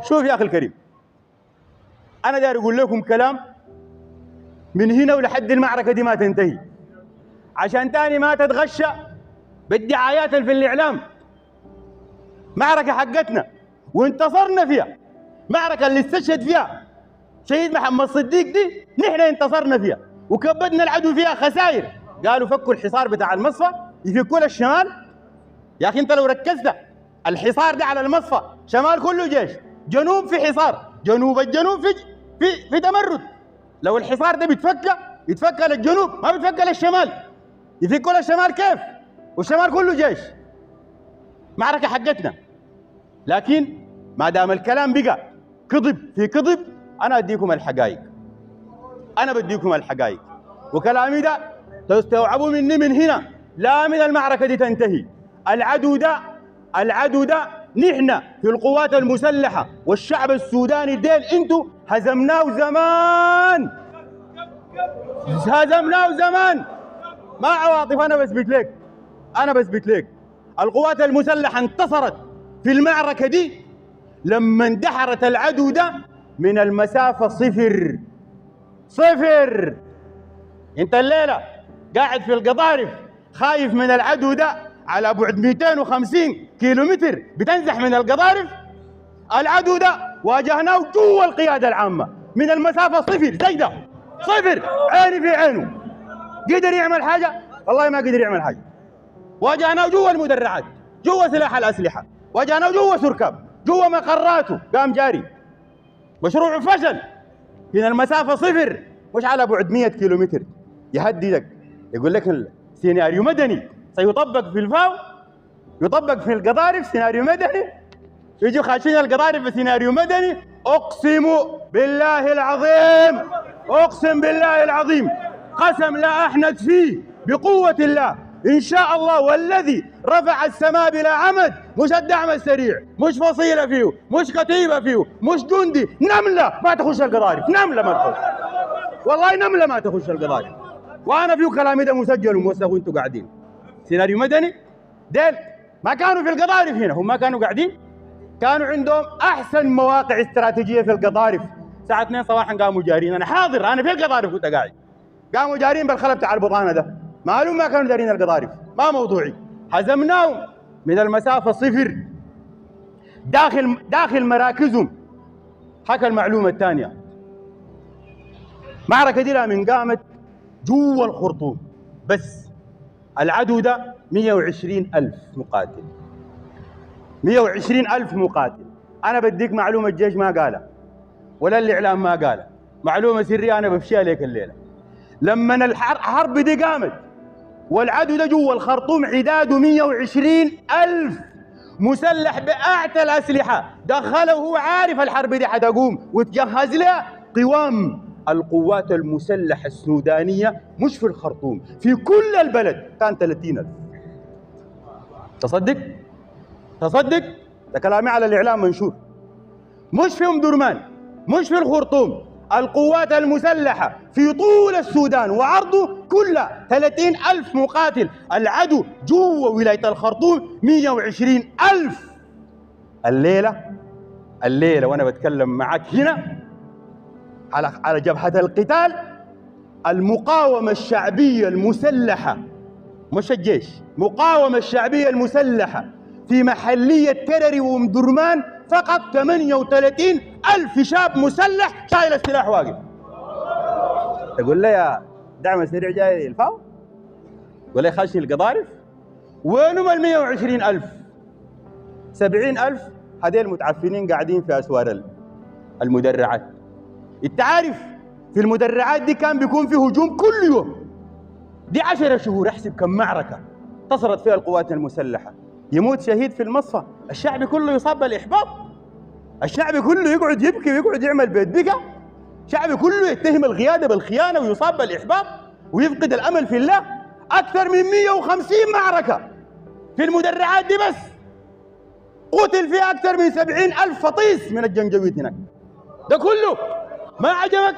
شوف يا أخي الكريم، أنا داير أقول لكم كلام من هنا ولحد المعركة دي ما تنتهي، عشان تاني ما تتغشى بالدعايات اللي في الإعلام. معركة حقتنا وانتصرنا فيها، معركة اللي استشهد فيها شهيد محمد صديق دي نحن انتصرنا فيها وكبدنا العدو فيها خسائر. قالوا فكوا الحصار بتاع المصفى يفكوا الشمال. يا أخي أنت لو ركزت الحصار ده على المصفى، شمال كله جيش، جنوب في حصار، جنوب الجنوب في تمرد. لو الحصار ده يتفكى للجنوب ما بيتفكى للشمال. يفكوا للشمال كيف؟ والشمال كله جيش. معركة حقتنا، لكن ما دام الكلام بقى كذب في كذب، أنا أديكم الحقائق. أنا بديكم الحقائق، وكلامي ده تستوعبوا مني من هنا لا من المعركة دي تنتهي. العدو ده نحن في القوات المسلحة والشعب السوداني ديل انتوا هزمناه زمان، هزمناه زمان. ما عواطف، أنا بثبت لك القوات المسلحة انتصرت في المعركة دي لما اندحرت العدو ده من المسافة صفر. انت الليلة قاعد في القضارف خايف من العدو ده على بعد 250 كيلومتر بتنزح من القضارف. العدو ده واجهناه جوا القيادة العامة من المسافة صفر، زي ده صفر، عيني في عينه. قدر يعمل حاجة؟ والله ما قدر يعمل حاجة. واجهناه جوا المدرعات، جوا سلاح الأسلحة، واجهناه جوا سركاب، جوا مقراته، قام جاري. مشروعه فشل من المسافة صفر، مش على بعد 100 كيلومتر. يهددك يقول لك سيناريو مدني سيطبق في الفاو، يطبق في القضارف سيناريو مدني، يجوا خاشين القضارف بسيناريو مدني. اقسم بالله العظيم، اقسم بالله العظيم، قسم لا احنث فيه بقوة الله ان شاء الله والذي رفع السماء بلا عمد، مش الدعم السريع، مش فصيلة فيه، مش كتيبة فيه، مش جندي، نملة ما تخش القضارف، نملة ما تخش، والله نملة ما تخش القضارف. وانا فيه كلامي ده مسجل وموثق وانتوا قاعدين. سيناريو مدني ديل ما كانوا في القضارف هنا، هم ما كانوا قاعدين، كانوا عندهم احسن مواقع استراتيجيه في القضارف. الساعه 2 صباحا قاموا جارين، انا حاضر، انا في القضارف كنت قاعد، قاموا جارين بالخلا بتاع البطانه ده، معلوم ما كانوا دارين القضارف، ما موضوعي. هزمناهم من المسافه صفر داخل مراكزهم. حكى المعلومه الثانيه، معركه دي من قامت جوا الخرطوم بس العدو ده 120,000 مقاتل، 120,000 مقاتل. أنا بديك معلومة الجيش ما قالها ولا الإعلام ما قالها، معلومة سرية أنا بفشيها لك الليلة. لما الحرب دي قامت والعدو ده جوا الخرطوم عداده 120,000 مسلح بأعتى الأسلحة، دخله وهو عارف الحرب دي حتقوم وتجهز لها. قوام القوات المسلحة السودانية مش في الخرطوم، في كل البلد كان 30,000. تصدق؟ ده كلامي على الإعلام منشور، مش في أم درمان، مش في الخرطوم. القوات المسلحة في طول السودان وعرضه كلها 30,000 مقاتل. العدو جوا ولاية الخرطوم 120,000. الليلة وأنا بتكلم معك هنا على جبهة القتال، المقاومة الشعبية المسلحة، مش الجيش، مقاومة الشعبية المسلحة في محلية كرري وأم درمان فقط 38,000 شاب مسلح شايل السلاح واقف. تقول لي يا دعم السريع جاي الفاو؟ تقول لي خاشي القضارف؟ وينهم ال 120,000؟ 70,000 هذيل متعفنين قاعدين في أسوار المدرعات. انت عارف في المدرعات دي كان بيكون في هجوم كل يوم، دي 10 شهور، احسب كم معركة انتصرت فيها القوات المسلحة. يموت شهيد في المصفى، الشعب كله يصاب بالإحباط، الشعب كله يقعد يبكي ويقعد يعمل بيت بكى، الشعب كله يتهم القيادة بالخيانة ويصاب بالإحباط ويفقد الأمل في الله. أكثر من 150 معركة في المدرعات دي بس، قتل فيها أكثر من 70,000 فطيس من الجنجويد هناك. ده كله ما عجبك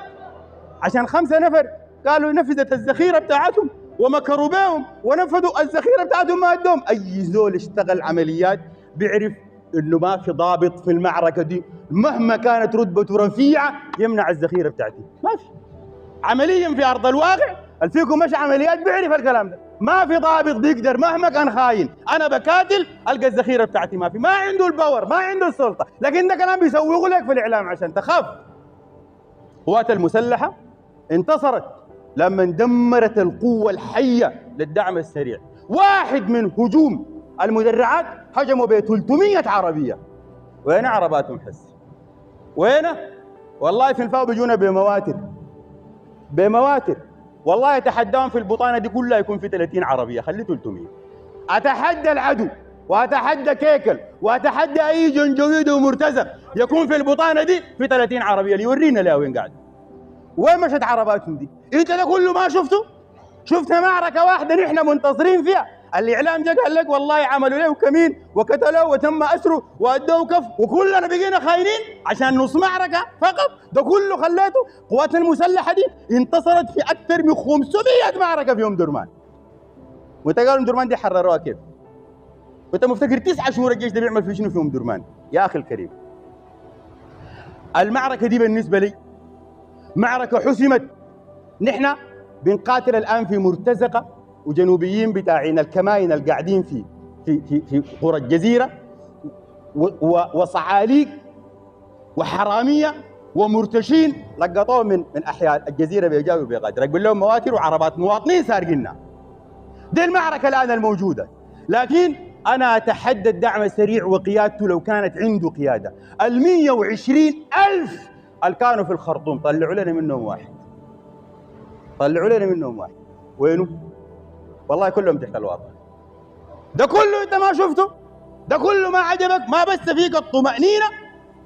عشان 5 نفر قالوا نفذت الذخيرة بتاعتهم ومكروا بهم ونفذوا الذخيرة بتاعتهم ما ادوهم. أي زول اشتغل عمليات بيعرف انه ما في ضابط في المعركه دي مهما كانت رتبته رفيعه يمنع الذخيره بتاعتي، ما في. عمليا في ارض الواقع الفيكم مش عمليات بيعرف الكلام ده، ما في ضابط بيقدر مهما كان خاين انا بكاتل القى الذخيره بتاعتي، ما في، ما عنده الباور، ما عنده السلطه، لكن ده كلام بيسوقوا لك في الاعلام عشان تخاف. القوات المسلحه انتصرت لما دمرت القوه الحيه للدعم السريع. واحد من هجوم المدرعات هجموا ب 300 عربيه. وين عرباتهم حس؟ وين؟ والله في الفاو بيجونا بمواتر. والله اتحداهم في البطانه دي كلها يكون في 30 عربيه، خلي 300. اتحدى العدو واتحدى كيكل واتحدى اي جنجويد ومرتزق يكون في البطانه دي في 30 عربيه، ليورينا لها وين قاعد. وين مشت عرباتهم دي؟ انت ده كله ما شفته؟ شفت معركه واحده نحن منتصرين فيها؟ الاعلام جا قال لك والله عملوا له كمين وقتلوه وتم اسره وادوه كف وكلنا بقينا خاينين عشان نص معركه فقط. ده كله خليته قواتنا المسلحه دي انتصرت في اكثر من 500 معركه في ام درمان. وانت قالوا ام درمان دي حرروها كيف؟ وانت مفتكر 9 شهور الجيش ده بيعمل في شنو في ام درمان؟ يا اخي الكريم، المعركه دي بالنسبه لي معركه حسمت. نحن بنقاتل الان في مرتزقه وجنوبيين بتاعين الكمائن القاعدين في قرى الجزيره وصعاليق وحراميه ومرتشين لقطوهم من احياء الجزيره بيجاوا بيغادر، يقول لهم مواتر وعربات مواطنين سارقينها. دي المعركه الان الموجوده. لكن انا اتحدى الدعم السريع وقيادته لو كانت عنده قياده. ال 120,000 اللي كانوا في الخرطوم طلعوا لنا منهم واحد. وينه؟ والله كلهم تحت الواقع. ده كله انت ما شفته؟ ده كله ما عجبك؟ ما بس فيك الطمأنينة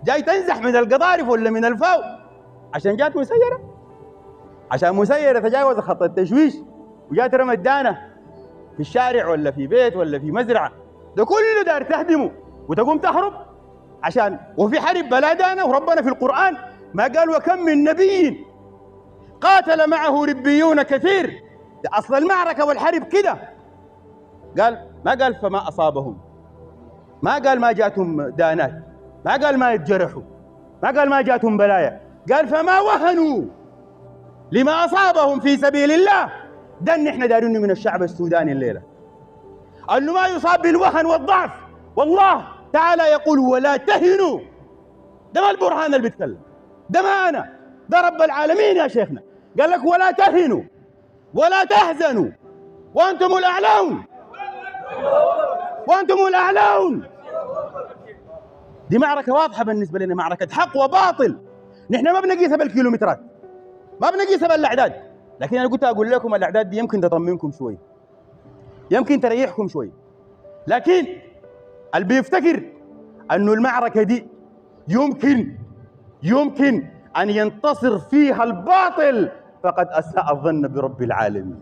جاي تنزح من القضارف ولا من الفاو عشان جات مسيرة؟ عشان مسيرة تجاوز خط التشويش وجات رمت دانة في الشارع ولا في بيت ولا في مزرعة، ده كله دار تهدمه وتقوم تهرب عشان وفي حرب بلا دانة. وربنا في القرآن ما قال وكم من نبي قاتل معه ربيون كثير؟ أصل المعركة والحرب كده. ما قال فما أصابهم، ما قال ما جاتهم دانات، ما قال ما يتجرحوا، ما قال ما جاتهم بلايا، قال فما وهنوا لما أصابهم في سبيل الله. ده نحن دارينه من الشعب السوداني الليلة، أنه ما يصاب بالوهن والضعف. والله تعالى يقول ولا تهنوا. ده ما البرهان اللي بيتكلم، ده ما أنا، ده رب العالمين يا شيخنا. قال لك ولا تهنوا ولا تحزنوا وأنتم الأعلون. دي معركة واضحة بالنسبة لنا، معركة حق وباطل. نحن ما بنقيسها بالكيلومترات، ما بنقيسها بالأعداد، لكن أنا قلت أقول لكم الأعداد دي يمكن تطمنكم شوي، يمكن تريحكم شوي. لكن اللي بيفتكر أنه المعركة دي يمكن أن ينتصر فيها الباطل فقد أساء الظن برب العالمين.